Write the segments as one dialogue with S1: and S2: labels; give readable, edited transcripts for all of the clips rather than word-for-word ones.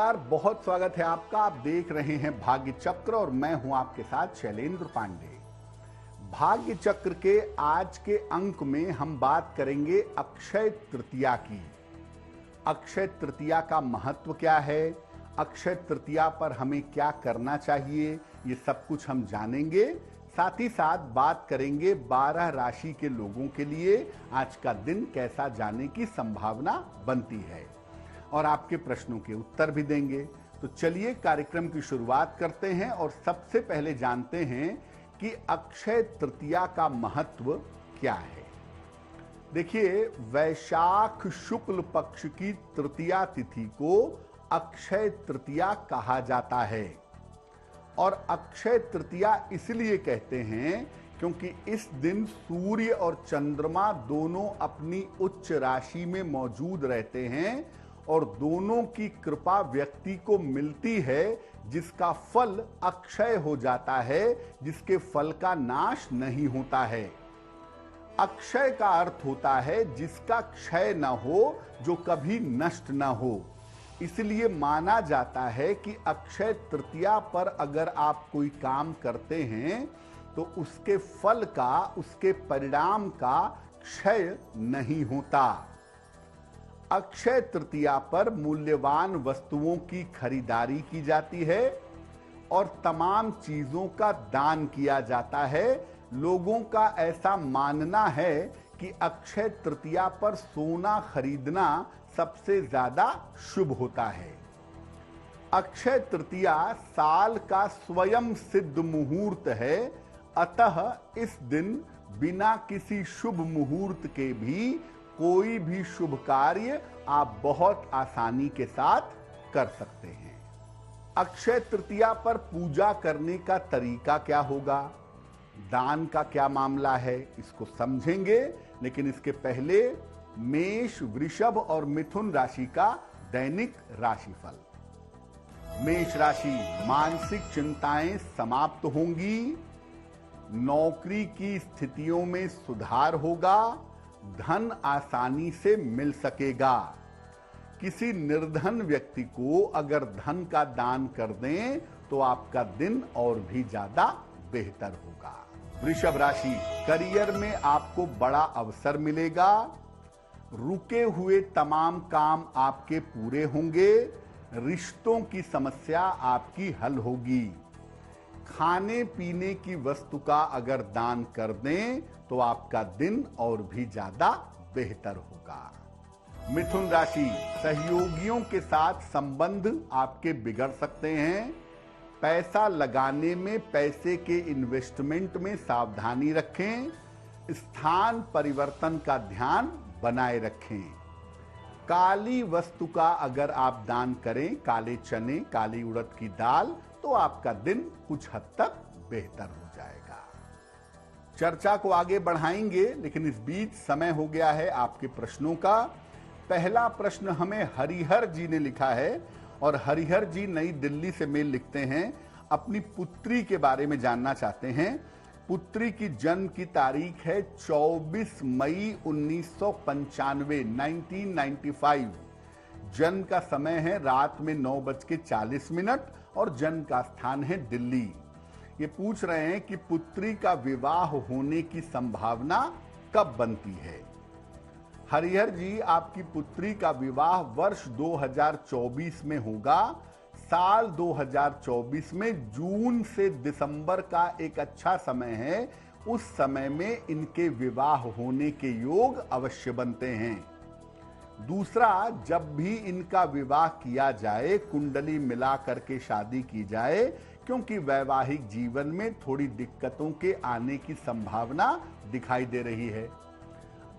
S1: नमस्कार, बहुत स्वागत है आपका। आप देख रहे हैं भाग्य चक्र और मैं हूं आपके साथ शैलेंद्र पांडे। भाग्य चक्र के आज के अंक में हम बात करेंगे अक्षय तृतीया की। अक्षय तृतीया का महत्व क्या है, अक्षय तृतीया पर हमें क्या करना चाहिए, ये सब कुछ हम जानेंगे। साथ ही साथ बात करेंगे 12 राशि के लोगों के लिए आज का दिन कैसा जाने की संभावना बनती है और आपके प्रश्नों के उत्तर भी देंगे। तो चलिए कार्यक्रम की शुरुआत करते हैं और सबसे पहले जानते हैं कि अक्षय तृतीया का महत्व क्या है। देखिए, वैशाख शुक्ल पक्ष की तृतीया तिथि को अक्षय तृतीया कहा जाता है और अक्षय तृतीया इसलिए कहते हैं क्योंकि इस दिन सूर्य और चंद्रमा दोनों अपनी उच्च राशि में मौजूद रहते हैं और दोनों की कृपा व्यक्ति को मिलती है, जिसका फल अक्षय हो जाता है, जिसके फल का नाश नहीं होता है। अक्षय का अर्थ होता है जिसका क्षय न हो, जो कभी नष्ट न हो। इसलिए माना जाता है कि अक्षय तृतीया पर अगर आप कोई काम करते हैं तो उसके फल का, उसके परिणाम का क्षय नहीं होता। अक्षय तृतीया पर मूल्यवान वस्तुओं की खरीदारी की जाती है और तमाम चीजों का दान किया जाता है। लोगों का ऐसा मानना है कि अक्षय तृतीया पर सोना खरीदना सबसे ज्यादा शुभ होता है। अक्षय तृतीया साल का स्वयं सिद्ध मुहूर्त है, अतः इस दिन बिना किसी शुभ मुहूर्त के भी कोई भी शुभ कार्य आप बहुत आसानी के साथ कर सकते हैं। अक्षय तृतीया पर पूजा करने का तरीका क्या होगा, दान का क्या मामला है, इसको समझेंगे। लेकिन इसके पहले मेष, वृषभ और मिथुन राशि का दैनिक राशिफल। मेष राशि, मानसिक चिंताएं समाप्त होंगी, नौकरी की स्थितियों में सुधार होगा, धन आसानी से मिल सकेगा। किसी निर्धन व्यक्ति को अगर धन का दान कर दें तो आपका दिन और भी ज्यादा बेहतर होगा। वृषभ राशि, करियर में आपको बड़ा अवसर मिलेगा, रुके हुए तमाम काम आपके पूरे होंगे, रिश्तों की समस्या आपकी हल होगी। खाने पीने की वस्तु का अगर दान कर दें तो आपका दिन और भी ज्यादा बेहतर होगा। मिथुन राशि, सहयोगियों के साथ संबंध आपके बिगड़ सकते हैं। पैसा लगाने में, पैसे के इन्वेस्टमेंट में सावधानी रखें। स्थान परिवर्तन का ध्यान बनाए रखें। काली वस्तु का अगर आप दान करें, काले चने, काली उड़द की दाल, तो आपका दिन कुछ हद तक बेहतर हो जाएगा। चर्चा को आगे बढ़ाएंगे, लेकिन इस बीच समय हो गया है आपके प्रश्नों का। पहला प्रश्न हमें हरिहर जी ने लिखा है और हरिहर जी नई दिल्ली से मेल लिखते हैं, अपनी पुत्री के बारे में जानना चाहते हैं। पुत्री की जन्म की तारीख है 24 मई 1995, 1995। जन्म का समय है रात में 9:40 और जन्म का स्थान है दिल्ली। ये पूछ रहे हैं कि पुत्री का विवाह होने की संभावना कब बनती है। हरिहर जी, आपकी पुत्री का विवाह वर्ष 2024 में होगा। साल 2024 में जून से दिसंबर का एक अच्छा समय है। उस समय में इनके विवाह होने के योग अवश्य बनते हैं। दूसरा, जब भी इनका विवाह किया जाए, कुंडली मिला करके शादी की जाए, क्योंकि वैवाहिक जीवन में थोड़ी दिक्कतों के आने की संभावना दिखाई दे रही है।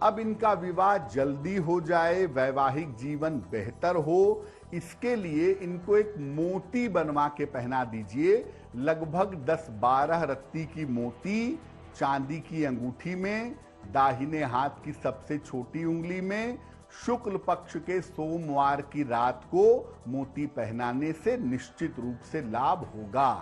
S1: अब इनका विवाह जल्दी हो जाए, वैवाहिक जीवन बेहतर हो, इसके लिए इनको एक मोती बनवा के पहना दीजिए। लगभग 10-12 रत्ती की मोती चांदी की अंगूठी में, दाहिने हाथ की सबसे छोटी उंगली में, शुक्ल पक्ष के सोमवार की रात को मोती पहनाने से निश्चित रूप से लाभ होगा।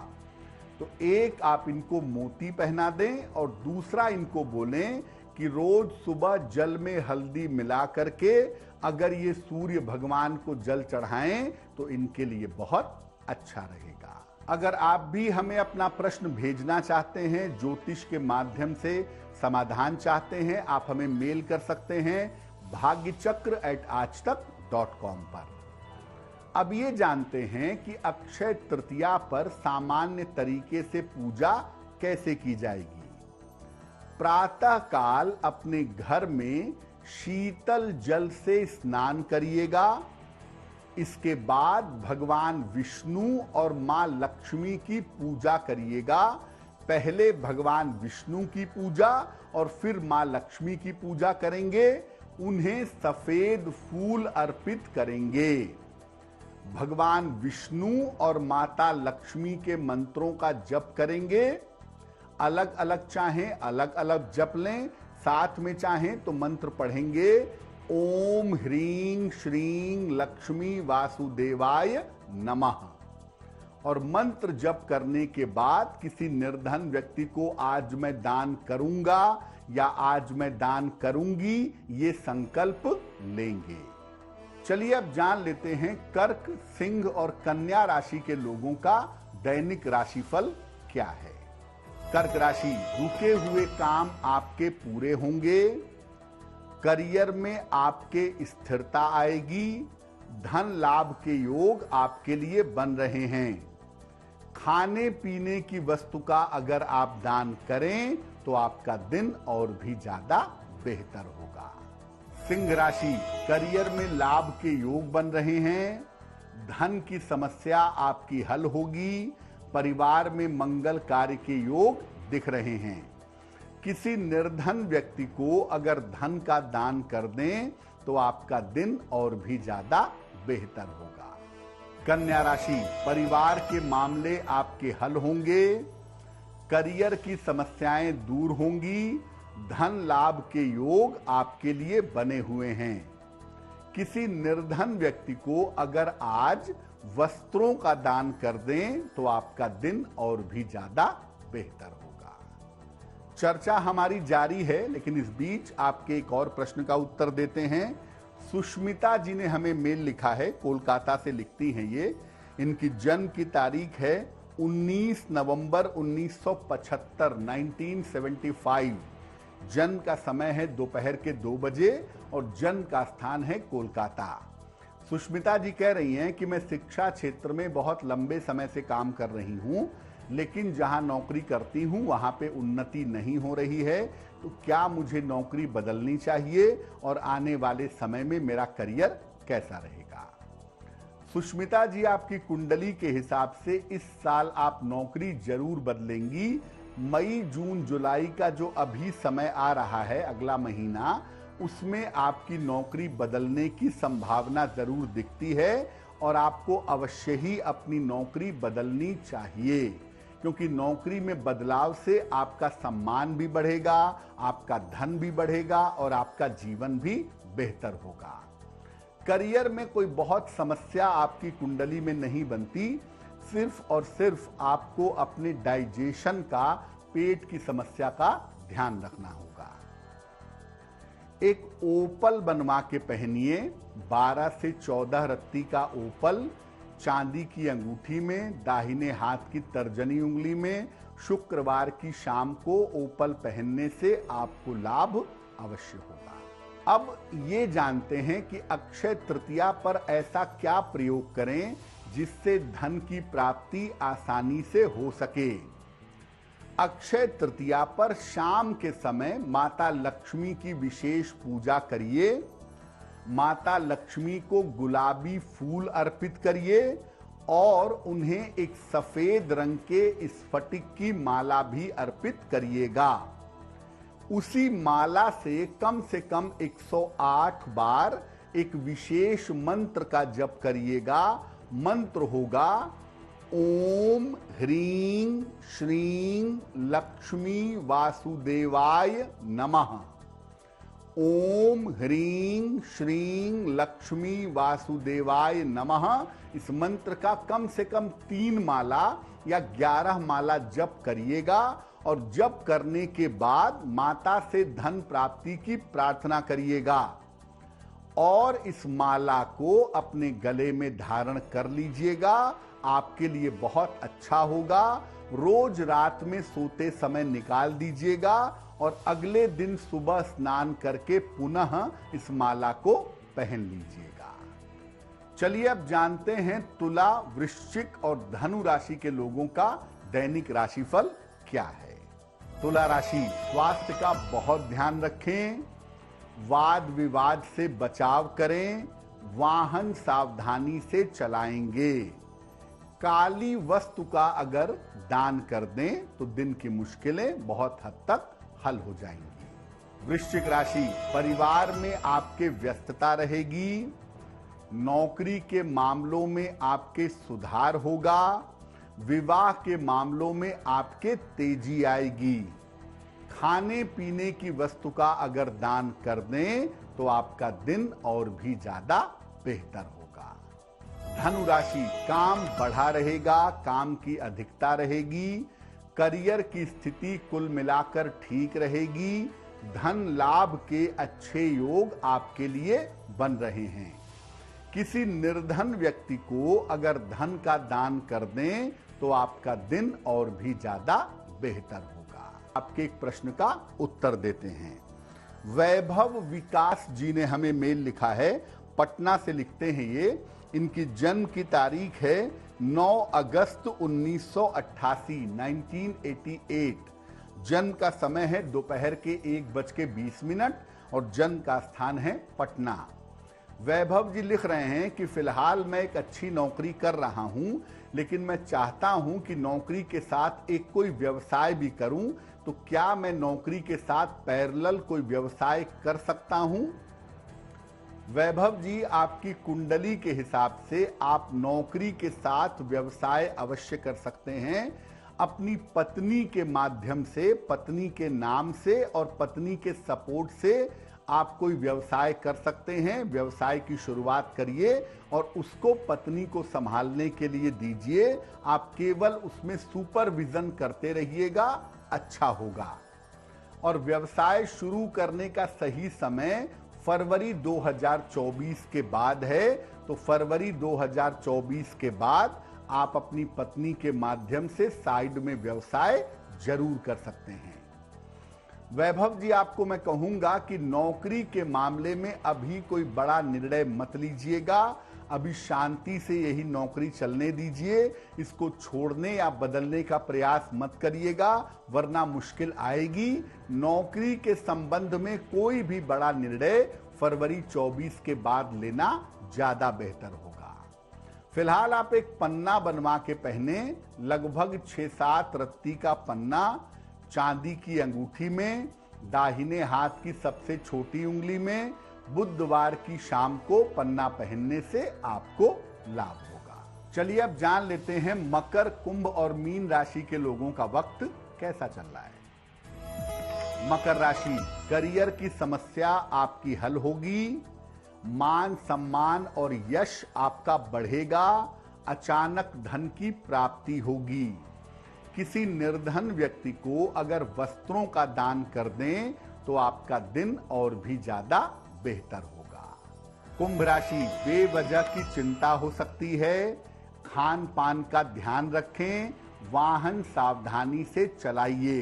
S1: तो एक, आप इनको मोती पहना दें और दूसरा इनको बोलें कि रोज सुबह जल में हल्दी मिला करके अगर ये सूर्य भगवान को जल चढ़ाएं तो इनके लिए बहुत अच्छा रहेगा। अगर आप भी हमें अपना प्रश्न भेजना चाहते हैं, ज्योतिष के माध्यम से समाधान चाहते हैं, आप हमें मेल कर सकते हैं bhagyachakra@aajtak.com पर। अब ये जानते हैं कि अक्षय तृतीया पर सामान्य तरीके से पूजा कैसे की जाएगी। प्रातः काल अपने घर में शीतल जल से स्नान करिएगा। इसके बाद भगवान विष्णु और मां लक्ष्मी की पूजा करिएगा। पहले भगवान विष्णु की पूजा और फिर मां लक्ष्मी की पूजा करेंगे। उन्हें सफेद फूल अर्पित करेंगे। भगवान विष्णु और माता लक्ष्मी के मंत्रों का जप करेंगे। अलग अलग चाहें अलग अलग जप लें, साथ में चाहें तो मंत्र पढ़ेंगे। ओम ह्रीं श्रीं लक्ष्मी वासुदेवाय नमः। और मंत्र जप करने के बाद किसी निर्धन व्यक्ति को आज मैं दान करूंगा या आज मैं दान करूंगी, ये संकल्प लेंगे। चलिए अब जान लेते हैं कर्क, सिंह और कन्या राशि के लोगों का दैनिक राशिफल क्या है। कर्क राशि, रुके हुए काम आपके पूरे होंगे। करियर में आपके स्थिरता आएगी। धन लाभ के योग आपके लिए बन रहे हैं। खाने पीने की वस्तु का अगर आप दान करें तो आपका दिन और भी ज्यादा बेहतर होगा। सिंह राशि, करियर में लाभ के योग बन रहे हैं। धन की समस्या आपकी हल होगी। परिवार में मंगल कार्य के योग दिख रहे हैं। किसी निर्धन व्यक्ति को अगर धन का दान कर दें तो आपका दिन और भी ज्यादा बेहतर होगा। कन्या राशि, परिवार के मामले आपके हल होंगे। करियर की समस्याएं दूर होंगी। धन लाभ के योग आपके लिए बने हुए हैं। किसी निर्धन व्यक्ति को अगर आज वस्त्रों का दान कर दें तो आपका दिन और भी ज्यादा बेहतर होगा। चर्चा हमारी जारी है, लेकिन इस बीच आपके एक और प्रश्न का उत्तर देते हैं। सुष्मिता जी ने हमें मेल लिखा है, कोलकाता से लिखती हैं ये। इनकी जन्म की तारीख है 19 नवंबर 1975, 1975। जन्म का समय है दोपहर के 2 बजे और जन्म का स्थान है कोलकाता। सुष्मिता जी कह रही हैं कि मैं शिक्षा क्षेत्र में बहुत लंबे समय से काम कर रही हूं, लेकिन जहां नौकरी करती हूं वहां पे उन्नति नहीं हो रही है। तो क्या मुझे नौकरी बदलनी चाहिए और आने वाले समय में मेरा करियर कैसा रहेगा। सुष्मिता जी, आपकी कुंडली के हिसाब से इस साल आप नौकरी जरूर बदलेंगी। मई जून जुलाई का जो अभी समय आ रहा है, अगला महीना, उसमें आपकी नौकरी बदलने की संभावना जरूर दिखती है और आपको अवश्य ही अपनी नौकरी बदलनी चाहिए, क्योंकि नौकरी में बदलाव से आपका सम्मान भी बढ़ेगा, आपका धन भी बढ़ेगा और आपका जीवन भी बेहतर होगा। करियर में कोई बहुत समस्या आपकी कुंडली में नहीं बनती। सिर्फ और सिर्फ आपको अपने डाइजेशन का, पेट की समस्या का ध्यान रखना होगा। एक ओपल बनवा के पहनिए, 12 से 14 रत्ती का ओपल, चांदी की अंगूठी में, दाहिने हाथ की तर्जनी उंगली में। शुक्रवार की शाम को ओपल पहनने से आपको लाभ अवश्य होगा। अब ये जानते हैं कि अक्षय तृतीया पर ऐसा क्या प्रयोग करें जिससे धन की प्राप्ति आसानी से हो सके। अक्षय तृतीया पर शाम के समय माता लक्ष्मी की विशेष पूजा करिए। माता लक्ष्मी को गुलाबी फूल अर्पित करिए और उन्हें एक सफेद रंग के स्फटिक की माला भी अर्पित करिएगा। उसी माला से कम 108 बार एक विशेष मंत्र का जप करिएगा। मंत्र होगा ओम ह्रीं श्रीं लक्ष्मी वासुदेवाय नमः। ओम ह्रीं श्रीं लक्ष्मी वासुदेवाय नमः। इस मंत्र का कम से कम 3 माला या 11 माला जप करिएगा और जप करने के बाद माता से धन प्राप्ति की प्रार्थना करिएगा और इस माला को अपने गले में धारण कर लीजिएगा। आपके लिए बहुत अच्छा होगा। रोज रात में सोते समय निकाल दीजिएगा और अगले दिन सुबह स्नान करके पुनः इस माला को पहन लीजिएगा। चलिए अब जानते हैं तुला, वृश्चिक और धनु राशि के लोगों का दैनिक राशिफल क्या है। तुला राशि, स्वास्थ्य का बहुत ध्यान रखें, वाद विवाद से बचाव करें, वाहन सावधानी से चलाएंगे। काली वस्तु का अगर दान कर दें तो दिन की मुश्किलें बहुत हद तक हल हो जाएंगी। वृश्चिक राशि, परिवार में आपके व्यस्तता रहेगी, नौकरी के मामलों में आपके सुधार होगा, विवाह के मामलों में आपके तेजी आएगी। खाने पीने की वस्तु का अगर दान कर दें तो आपका दिन और भी ज्यादा बेहतर होगा। धनु राशि, काम बढ़ा रहेगा, काम की अधिकता रहेगी, करियर की स्थिति कुल मिलाकर ठीक रहेगी, धन लाभ के अच्छे योग आपके लिए बन रहे हैं। किसी निर्धन व्यक्ति को अगर धन का दान कर दें तो आपका दिन और भी ज्यादा बेहतर होगा। आपके एक प्रश्न का उत्तर देते हैं। वैभव विकास जी ने हमें मेल लिखा है, पटना से लिखते हैं ये। इनकी जन्म की तारीख है 9 अगस्त 1988, 1988। जन्म का समय है दोपहर के 1:20 और जन्म का स्थान है पटना। वैभव जी लिख रहे हैं कि फिलहाल मैं एक अच्छी नौकरी कर रहा हूं, लेकिन मैं चाहता हूं कि नौकरी के साथ एक कोई व्यवसाय भी करूं, तो क्या मैं नौकरी के साथ पैरेलल कोई व्यवसाय कर सकता हूं? वैभव जी, आपकी कुंडली के हिसाब से आप नौकरी के साथ व्यवसाय अवश्य कर सकते हैं। अपनी पत्नी के माध्यम से, पत्नी के नाम से और पत्नी के सपोर्ट से आप कोई व्यवसाय कर सकते हैं। व्यवसाय की शुरुआत करिए और उसको पत्नी को संभालने के लिए दीजिए। आप केवल उसमें सुपरविजन करते रहिएगा, अच्छा होगा। और व्यवसाय शुरू करने का सही समय फरवरी 2024 के बाद है, तो फरवरी 2024 के बाद आप अपनी पत्नी के माध्यम से साइड में व्यवसाय जरूर कर सकते हैं। वैभव जी, आपको मैं कहूंगा कि नौकरी के मामले में अभी कोई बड़ा निर्णय मत लीजिएगा। अभी शांति से यही नौकरी चलने दीजिए। इसको छोड़ने या बदलने का प्रयास मत करिएगा, वरना मुश्किल आएगी। नौकरी के संबंध में कोई भी बड़ा निर्णय फरवरी 24 के बाद लेना ज्यादा बेहतर होगा। फिलहाल आप एक पन्ना बनवा के पहने, लगभग 6-7 रत्ती का पन्ना चांदी की अंगूठी में, दाहिने हाथ की सबसे छोटी उंगली में। बुधवार की शाम को पन्ना पहनने से आपको लाभ होगा। चलिए अब जान लेते हैं मकर, कुंभ और मीन राशि के लोगों का वक्त कैसा चल रहा है। मकर राशि, करियर की समस्या आपकी हल होगी, मान सम्मान और यश आपका बढ़ेगा, अचानक धन की प्राप्ति होगी। किसी निर्धन व्यक्ति को अगर वस्त्रों का दान कर दें तो आपका दिन और भी ज्यादा बेहतर होगा। कुंभ राशि, बेवजह की चिंता हो सकती है, खान पान का ध्यान रखें, वाहन सावधानी से चलाइए।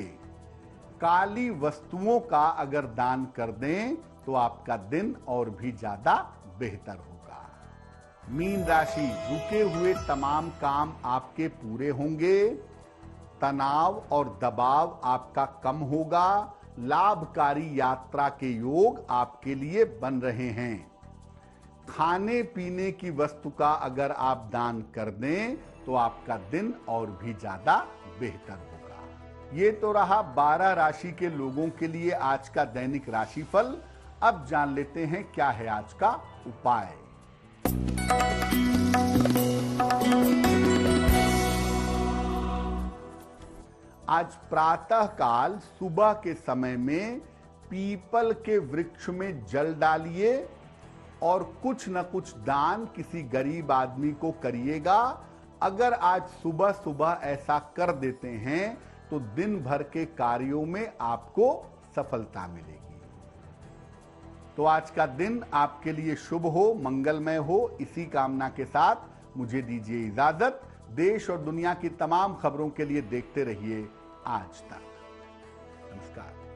S1: काली वस्तुओं का अगर दान कर दें तो आपका दिन और भी ज्यादा बेहतर होगा। मीन राशि, रुके हुए तमाम काम आपके पूरे होंगे, तनाव और दबाव आपका कम होगा, लाभकारी यात्रा के योग आपके लिए बन रहे हैं। खाने पीने की वस्तु का अगर आप दान कर दें तो आपका दिन और भी ज्यादा बेहतर होगा। ये तो रहा 12 राशि के लोगों के लिए आज का दैनिक राशिफल। अब जान लेते हैं क्या है आज का उपाय। आज प्रातः काल सुबह के समय में पीपल के वृक्ष में जल डालिए और कुछ न कुछ दान किसी गरीब आदमी को करिएगा। अगर आज सुबह सुबह ऐसा कर देते हैं तो दिन भर के कार्यों में आपको सफलता मिलेगी। तो आज का दिन आपके लिए शुभ हो, मंगलमय हो, इसी कामना के साथ मुझे दीजिए इजाजत। देश और दुनिया की तमाम खबरों के लिए देखते रहिए आज तक। नमस्कार।